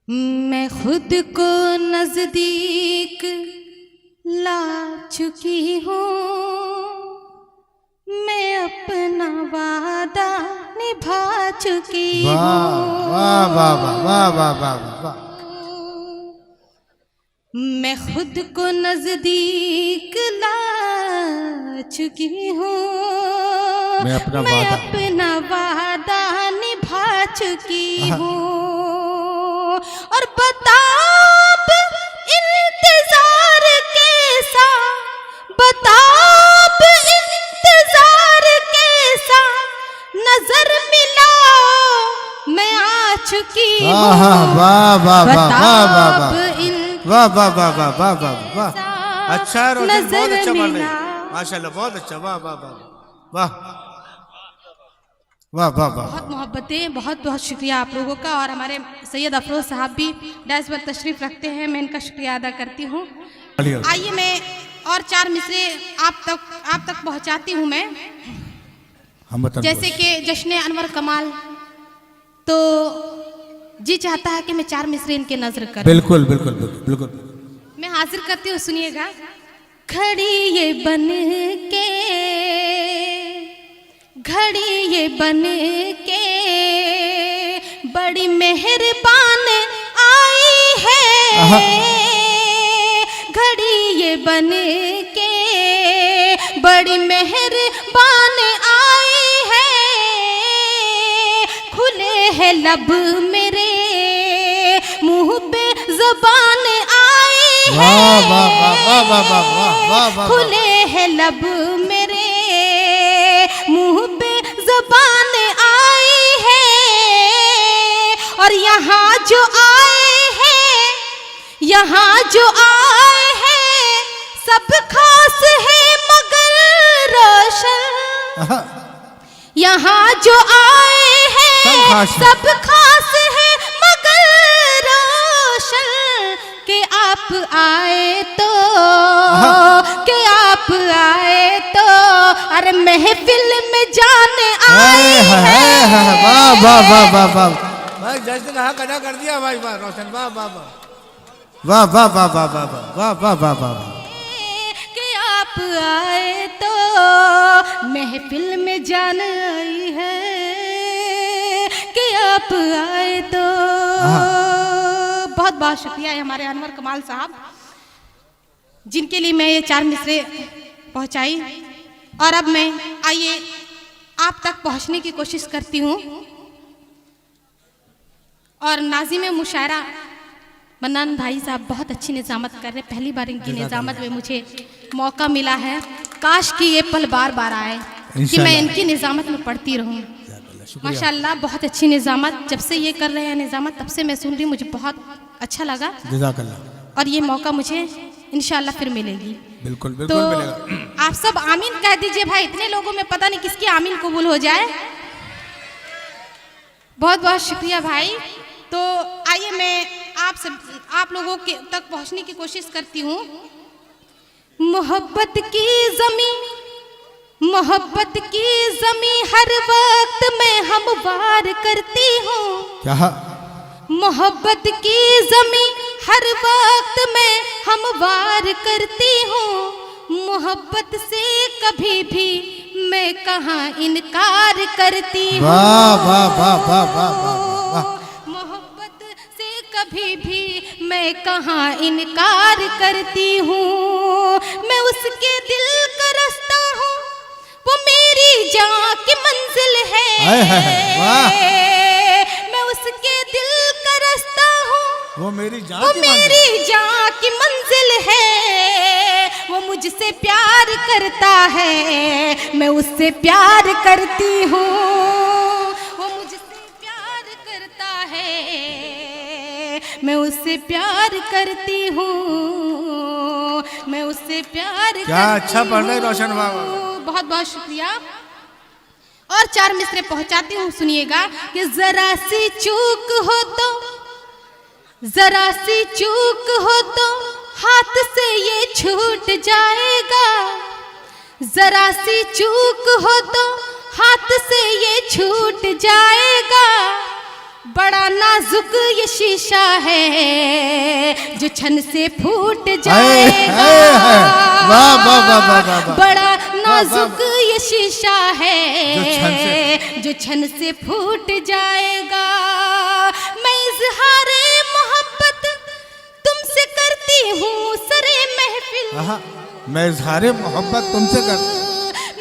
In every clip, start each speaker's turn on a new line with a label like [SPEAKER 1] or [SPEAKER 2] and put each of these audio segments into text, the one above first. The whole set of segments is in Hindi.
[SPEAKER 1] मैं खुद को नजदीक ला चुकी हूँ, मैं अपना वादा निभा चुकी हूँ।
[SPEAKER 2] वाह वाह वाह वाह वाह वाह वाह।
[SPEAKER 1] मैं खुद को नजदीक ला चुकी हूँ,
[SPEAKER 2] मैं
[SPEAKER 1] अपना वादा निभा चुकी हूँ। और बताब इंतजार कैसा, बताब इंतजार कैसा, नजर मिलाओ मैं आ चुकी हूँ।
[SPEAKER 2] वाह वाह वाह वाह वाह वाह वाह वाह वाह वाह वाह वाह वाह वाह। अच्छा है रोशन, बहुत अच्छा पढ़ रहे हैं माशाल्लाह, बहुत अच्छा। वाह वाह वाह वाह वाह वाह वाह।
[SPEAKER 1] बहुत मोहब्बतें, बहुत बहुत शुक्रिया आप लोगों का। और हमारे सैयद अफरोज साहब भी डैश पर तशरीफ रखते हैं, मैं इनका शुक्रिया अदा करती हूँ। आइए मैं और 4 मिसरे आप तक पहुँचाती हूँ मैं। जैसे कि जश्न अनवर कमाल, तो जी चाहता है कि मैं 4 मिसरे इनके नजर करूं।
[SPEAKER 2] बिल्कुल बिल्कुल बिल्कुल बिल्कुल।
[SPEAKER 1] मैं हाजिर करती हूँ, सुनिएगा। खड़ी ये बन के, घड़ी ये बन के, बड़ी मेहरबान आई है। घड़ी ये बन के, बड़ी मेहरबान आई है। खुले है लब मेरे, मुंह पे ज़बान आई है।
[SPEAKER 2] वाह वाह वाह वाह वाह वाह वाह।
[SPEAKER 1] खुले है लब मेरे, मुंह पे ज़बान आई है। और यहाँ जो आए हैं, यहाँ जो आए हैं, सब खास है मगर रोशन। यहाँ जो आए हैं सब खास है मगर रोशन। के आप आए तो, के आप आए तो, अरे महफिल में जान आए हैं।
[SPEAKER 2] वाह वाह वाह वाह वाह भाई, जैसे कहा कदा कर दिया भाई। वाह रोशन, वाह वाह वाह वाह वाह वाह वाह वाह वाह वाह वाह वाह।
[SPEAKER 1] कि आप आए तो महफिल में जान आई है। कि आप आए तो। बहुत बहुत शुक्रिया है हमारे अनवर कमाल साहब, जिनके लिए मैं ये 4 मिसरे पहुंचाई। और अब मैं आइए आप तक पहुंचने की कोशिश करती हूँ। और नाज़िम मुशायरा मन्नान भाई साहब बहुत अच्छी निज़ामत कर रहे हैं। पहली बार इनकी निज़ामत में मुझे मौका मिला है। काश कि ये पल बार बार आए कि मैं इनकी निज़ामत में पढ़ती रहूं। माशाल्लाह बहुत अच्छी निज़ामत, जब से ये कर रहे हैं निज़ामत तब से मैं सुन रही हूँ, मुझे बहुत अच्छा लगा। और ये मौका मुझे इंशाल्लाह फिर मिलेगी।
[SPEAKER 2] बिल्कुल बिल्कुल
[SPEAKER 1] तो
[SPEAKER 2] मिलेगा।
[SPEAKER 1] आप सब आमीन कह दीजिए भाई, इतने लोगों में पता नहीं किसकी आमीन कबूल हो जाए। बहुत बहुत शुक्रिया भाई। तो आइए मैं आप लोगों के तक पहुंचने की कोशिश करती हूँ। मोहब्बत की ज़मीं, मोहब्बत की ज़मीं हर वक्त मैं हमवार करती हूँ।
[SPEAKER 2] क्या?
[SPEAKER 1] मोहब्बत की ज़मीं हर वक्त मैं हमवार करती हूँ। मोहब्बत से कभी भी मैं कहाँ इनकार करती हूँ।
[SPEAKER 2] वाह वाह वाह वाह वाह वाह।
[SPEAKER 1] मोहब्बत से कभी भी मैं कहाँ इनकार करती हूँ। मैं उसके दिल का रास्ता हूँ, वो मेरी जान की मंजिल है।
[SPEAKER 2] वाह।
[SPEAKER 1] मैं उसके दिल का रास्ता हूँ,
[SPEAKER 2] वो मेरी जान
[SPEAKER 1] की मंजिल है। वो मुझसे प्यार करता है, मैं उससे प्यार करती हूँ। वो मुझसे प्यार करता है, मैं उससे प्यार करती हूँ। मैं उससे प्यार
[SPEAKER 2] क्या अच्छा पढ़ रहे रोशन बाबा।
[SPEAKER 1] बहुत बहुत शुक्रिया। और 4 मिसरे पहुंचाती हूँ, सुनिएगा। कि जरा सी चूक हो तो, जरा सी चूक हो तो हाथ से ये छूट जाएगा। जरा सी चूक हो तो हाथ से ये छूट जाएगा। बड़ा नाजुक ये शीशा है जो छन से फूट जाएगा।
[SPEAKER 2] वाह वाह वाह वाह वाह।
[SPEAKER 1] बड़ा नाजुक ये शीशा है जो छन से फूट जाएगा। मैं इजहारे मोहब्बत तुमसे करती हूँ सरे महफिल।
[SPEAKER 2] मैं इजहारे मोहब्बत तुमसे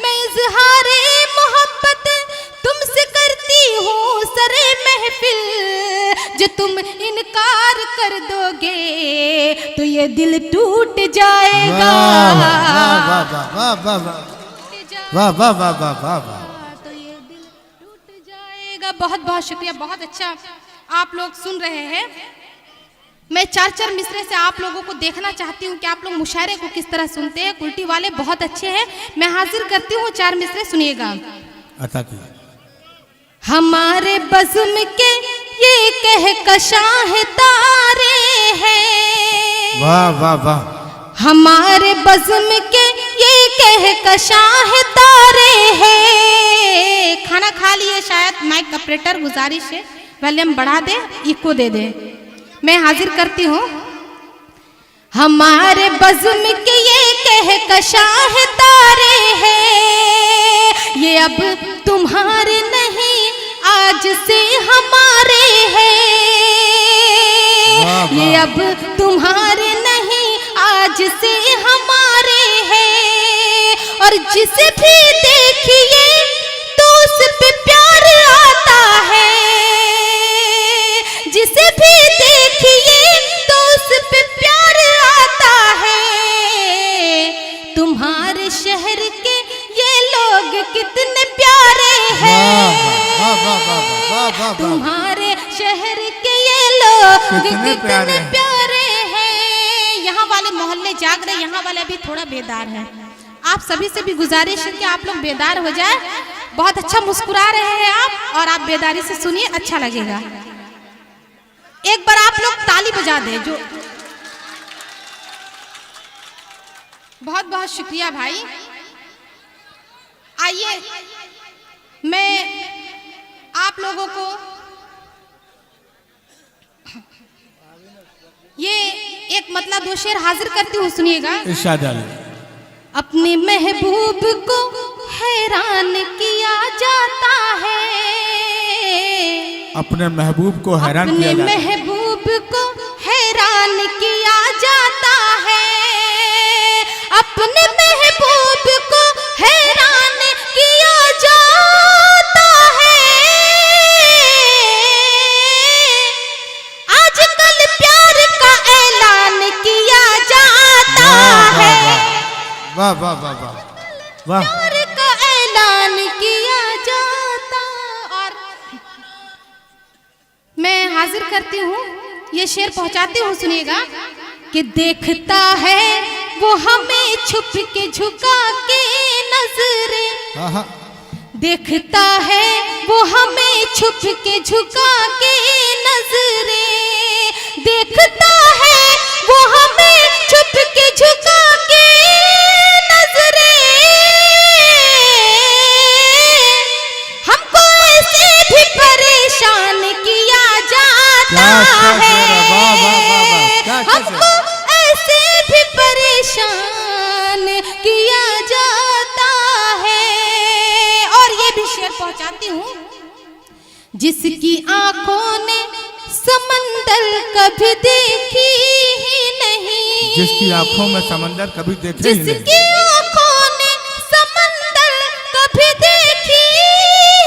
[SPEAKER 1] मैं इजहारे मोहब्बत तुमसे करती हूँ सरे महफिल। जो तुम इनकार कर दोगे तो ये दिल टूट जाएगा।
[SPEAKER 2] वाह वाह वाह वाह वाह वाह वाह वाह वाह वाह।
[SPEAKER 1] तो ये दिल टूट जाएगा। बहुत बहुत शुक्रिया, बहुत अच्छा आप लोग सुन रहे हैं। मैं चार मिसरे से आप लोगों को देखना चाहती हूँ कि आप लोग मुशायरे को किस तरह सुनते हैं। कुल्टी वाले बहुत अच्छे हैं। मैं हाजिर करती हूँ 4 मिसरे, सुनिएगा। हमारे बज़्म के ये कहकशां है तारे हैं।
[SPEAKER 2] वाह वाह वाह।
[SPEAKER 1] हमारे बज़्म के ये कहकशां है तारे हैं। खाना खा लिए शायद, माइक ऑपरेटर गुजारिश है वॉल्यूम बढ़ा दे, इको दे दे। मैं हाजिर करती हूँ। हमारे बज़्म के ये कहकशां है तारे हैं। ये अब तुम्हारे नहीं आज से हमारे हैं। ये अब तुम्हारे नहीं आज से हमारे हैं। और जिसे भी देखिए तो उस पे प्यार आता है। जिसे भी देखिए तो उस पे प्यार आता है। तुम्हारे शहर के ये लोग कितने प्यारे हैं। तुम्हारे शहर के ये लोग कितने प्यारे हैं। यहाँ वाले मोहल्ले जाग रहे, यहाँ वाले अभी थोड़ा बेदार है। आप सभी से भी गुजारिश है कि आप लोग बेदार हो जाए। बहुत अच्छा मुस्कुरा रहे हैं आप, और आप बेदारी से सुनिए, अच्छा लगेगा। एक बार आप लोग ताली बजा दें। जो बहुत बहुत शुक्रिया भाई। आइए मैं आप लोगों को ये एक मतलब 2 शेर हाजिर करती हूँ, सुनिएगा। अपने महबूब को हैरान किया जाता है।
[SPEAKER 2] अपने महबूब को हैरान किया जाता है।
[SPEAKER 1] अपने महबूब को हैरान किया जाता है। अपने महबूब को हैरान किया जाता है। आजकल प्यार का ऐलान किया जाता है।
[SPEAKER 2] वाह वाह वाह वाह वाह।
[SPEAKER 1] प्यार का ऐलान किया जाता। और मैं हाजिर करती हूँ, ये शेर पहुंचाती हूँ, सुनिएगा। कि देखता है वो हमें छुप के झुका के नजरें। देखता है वो हमें छुप के झुका के नजरें। देखता है वो हमें छुप के झुका के नजरें। हमको ऐसे भी परेशान किया जाता है। हमको ऐसे भी परेशान किया जाता है। और ये भी शेर पहुंचाती हूँ। जिसकी आंखों ने समंदर कभी देखी ही नहीं।
[SPEAKER 2] जिसकी आंखों में समंदर कभी देखी ही नहीं।
[SPEAKER 1] जिसकी आंखों ने समंदर कभी देखी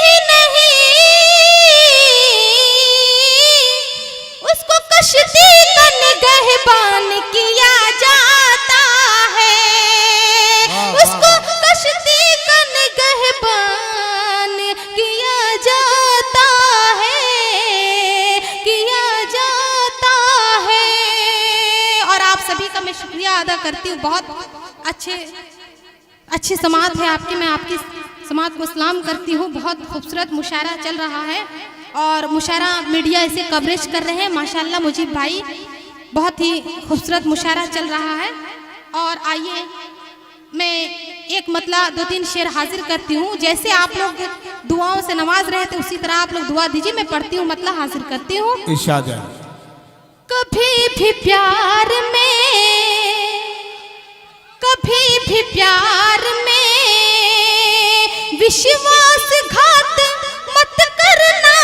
[SPEAKER 1] ही नहीं। उसको कश्ती का निगहबान किया जाता है। उसको कश्ती का निगहबान किया जाता है। किया जाता है। और आप सभी का मैं शुक्रिया अदा करती हूँ। बहुत अच्छी समात है आपकी। मैं आपकी समात को सलाम करती हूँ। बहुत खूबसूरत मुशायरा चल रहा है और मुशायरा मीडिया इसे कवरेज कर रहे हैं। माशाल्लाह मुजीब भाई, बहुत ही खूबसूरत मुशायरा चल रहा है। और आइए मैं एक मतलब 2-3 शेर हाजिर करती हूँ। जैसे आप लोग दुआओं से नवाज रहे थे, उसी तरह आप लोग दुआ दीजिए। मैं पढ़ती हूँ, मतलब हाजिर करती हूँ।
[SPEAKER 2] इरशाद है।
[SPEAKER 1] कभी भी प्यार में, कभी भी प्यार में विश्वासघात मत करना।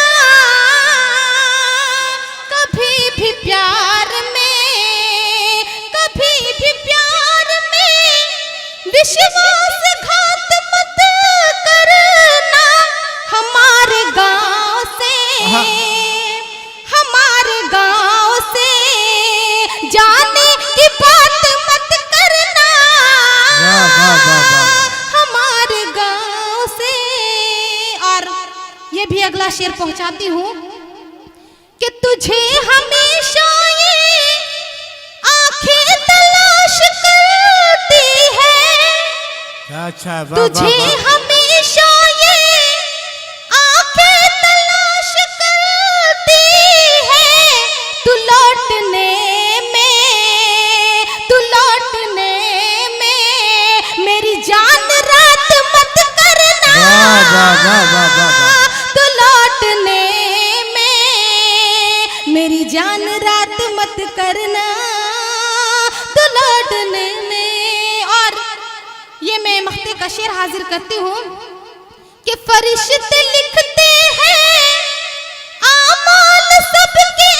[SPEAKER 1] कभी भी प्यार में, कभी भी प्यार में विश्वासघात मत करना। हमारे गांव से, हमारे गांव से जाने की बात मत करना। हमारे गांव से। और ये भी अगला शेर पहुंचाती हूँ कि तुझे हमेशा ये आंखें तलाश करती है।
[SPEAKER 2] अच्छा,
[SPEAKER 1] तुझे हमेशा ये आंखें तलाश करती है। तू लौटने में, तू लौटने में मेरी जान रात मत करना। तू लौटने में मेरी जान रात मत करना। तू लौटने में। और ये मैं मख्ते का शेर हाजिर करती हूँ कि फरिश्ते लिखते हैं आमाल सबके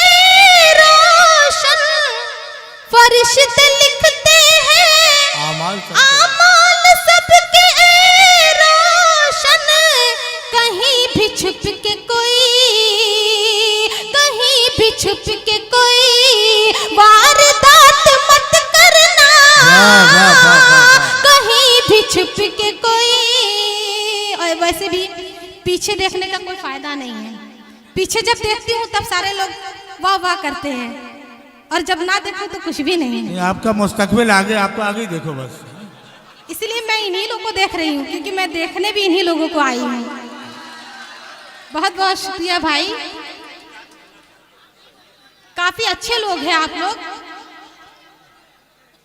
[SPEAKER 1] रोशन। फरिश्ते लिखते हैं आमाल सबके रोशन। कहीं भी छुप के कोई, कहीं भी छुप के कोई वारदात मत करना। कहीं भी छुप के कोई। और वैसे भी पीछे देखने का कोई फायदा नहीं है। पीछे जब देखती हूँ तब सारे लोग वाह वाह करते हैं, और जब ना देखो तो कुछ भी नहीं है।
[SPEAKER 2] आपका मुस्तकबिल आगे, आपको आगे ही देखो बस।
[SPEAKER 1] इसलिए मैं इन्हीं लोगों को देख रही हूँ, क्योंकि मैं देखने भी इन्हीं लोगों को आई हूँ। बहुत बहुत शुक्रिया भाई, काफी अच्छे लोग हैं आप लोग,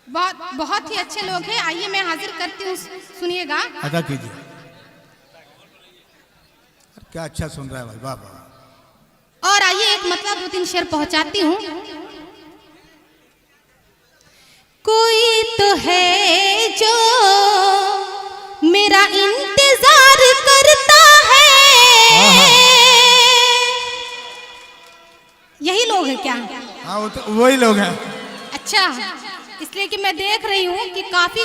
[SPEAKER 1] बहुत बहुत ही अच्छे लोग हैं। आइए मैं हाजिर करती हूँ, सुनिएगा।
[SPEAKER 2] अदा कीजिए। क्या अच्छा सुन रहा है भाई, वाह वाह।
[SPEAKER 1] और आइए एक मतलब 2-3 शेर पहुंचाती हूँ। कोई तो है जो मेरा इंतजार करता है। यही लोग हैं क्या?
[SPEAKER 2] हाँ, वो तो वही लोग हैं।
[SPEAKER 1] अच्छा, इसलिए कि मैं देख रही हूँ कि काफी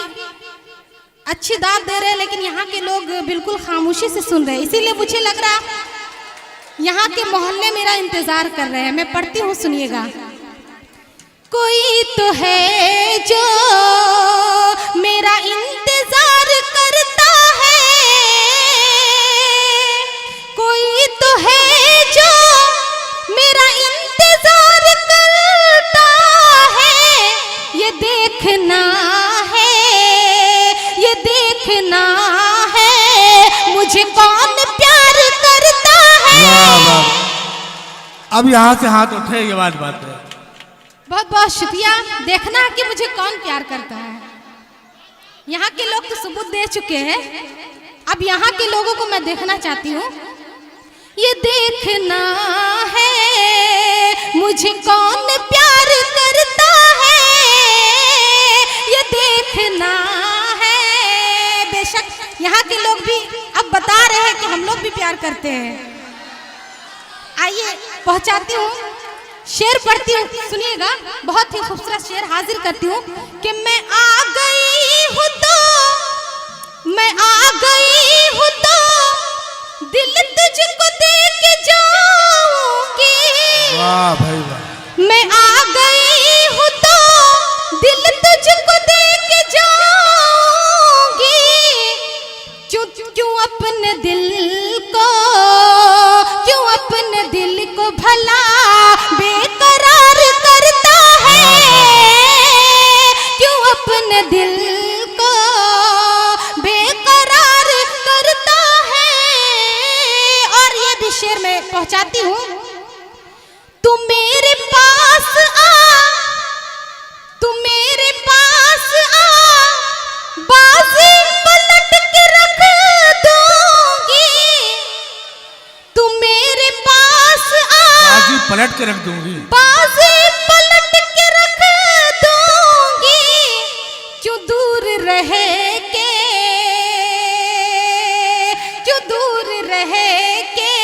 [SPEAKER 1] अच्छी दाद दे रहे हैं, लेकिन यहाँ के लोग बिल्कुल खामोशी से सुन रहे हैं। इसीलिए मुझे लग रहा यहाँ के मोहल्ले मेरा इंतजार कर रहे हैं। मैं पढ़ती हूँ, सुनिएगा। कोई तो है जो मेरा इंतजार करता है। कोई तो है जो मेरा इंतजार करता है। ये देखना है, ये देखना है मुझे कौन प्यार करता है।
[SPEAKER 2] वाह वाह। अब यहाँ से हाथ उठे, ये बात है।
[SPEAKER 1] बहुत बहुत शुक्रिया। देखना है कि मुझे कौन प्यार करता है। यहाँ के लोग तो सबूत दे चुके हैं, अब यहाँ के लोगों को मैं देखना चाहती हूँ। ये देखना है मुझे कौन प्यार करता है। ये देखना है। बेशक यहाँ के लोग भी अब बता रहे हैं कि हम लोग भी प्यार करते हैं। आइए पहुँचाती हूँ, शेर पढ़ती हूँ, सुनिएगा। बहुत ही खूबसूरत शेर हाजिर करती हूँ कि मैं आ गई हूँ तो, मैं आ गई हूँ तो दिल तुझको दे के जाऊंगी।
[SPEAKER 2] वाह भाई वाह।
[SPEAKER 1] मैं आ गई हूँ तो दिल तुझको दे के जाऊंगी। क्यों अपने दिल को, क्यों अपने दिल को भला बेकरार करता है। क्यों अपने दिल को बेकरार करता है। और ये भी शेर में पहुंचाती हूँ। तू मेरे पास
[SPEAKER 2] पलट के रख दूंगी,
[SPEAKER 1] बाजी पलट के रख दूंगी, क्यों दूर रहे के, क्यों दूर रहे के,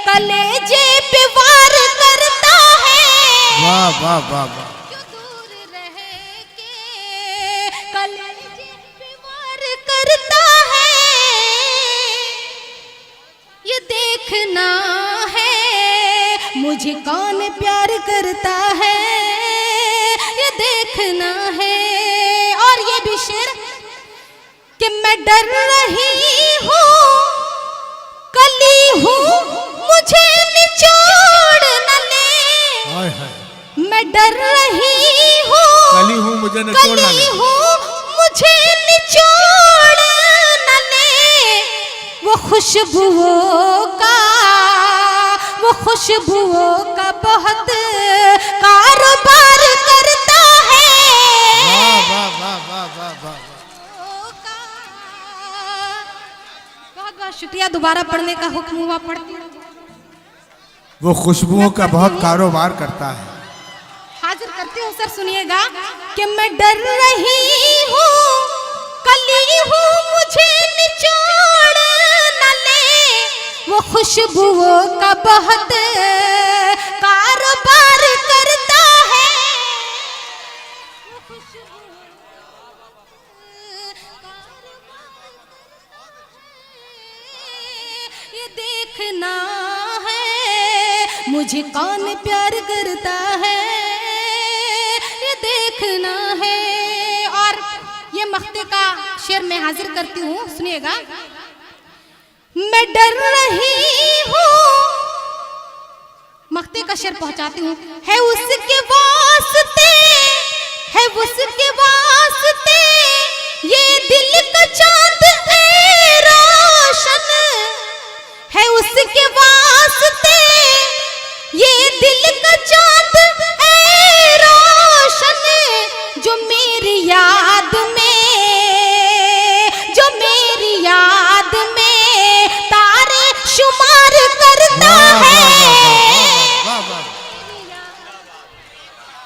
[SPEAKER 1] कलेजे पे वार करता है।
[SPEAKER 2] वाह वाह वाह वाह।
[SPEAKER 1] क्यों दूर रहे के, कलेजे पे वार करता है। ये देखना है मुझे कौन प्यार करता है, ये देखना है। और ये भी शेर कि मैं डर रही हूँ, कली हूँ, मुझे निचोड़ न ले।
[SPEAKER 2] हाय हाय।
[SPEAKER 1] मैं डर रही हूँ,
[SPEAKER 2] कली हूँ, मुझे निचोड़ न ले।
[SPEAKER 1] कली हूँ, मुझे निचोड़ न ले। वो खुशबुओं का, वो खुशबुओं का बहुत कारोबार करता है।
[SPEAKER 2] वाह वाह वाह वाह वाह वाह।
[SPEAKER 1] बहुत बहुत शुक्रिया, दोबारा पढ़ने का हुक्म हुआ, पढ़ती हूँ।
[SPEAKER 2] वो खुशबुओं का बहुत कारोबार करता है।
[SPEAKER 1] हाजिर करती हूँ सर, सुनिएगा कि मैं डर रही हूँ, कली हूँ, मुझे निचोड़ न ले। वो खुशबुओं का बहुत कारोबार करता है। वो खुशबुओं का कारोबार करता है। ये देखना है मुझे कौन प्यार करता है, ये देखना है। और ये मख्ते का शेर मैं हाजिर करती हूँ, सुनिएगा। मैं डर रही हूँ, मख्ते का शेर पहुंचाती हूँ। है उसके वो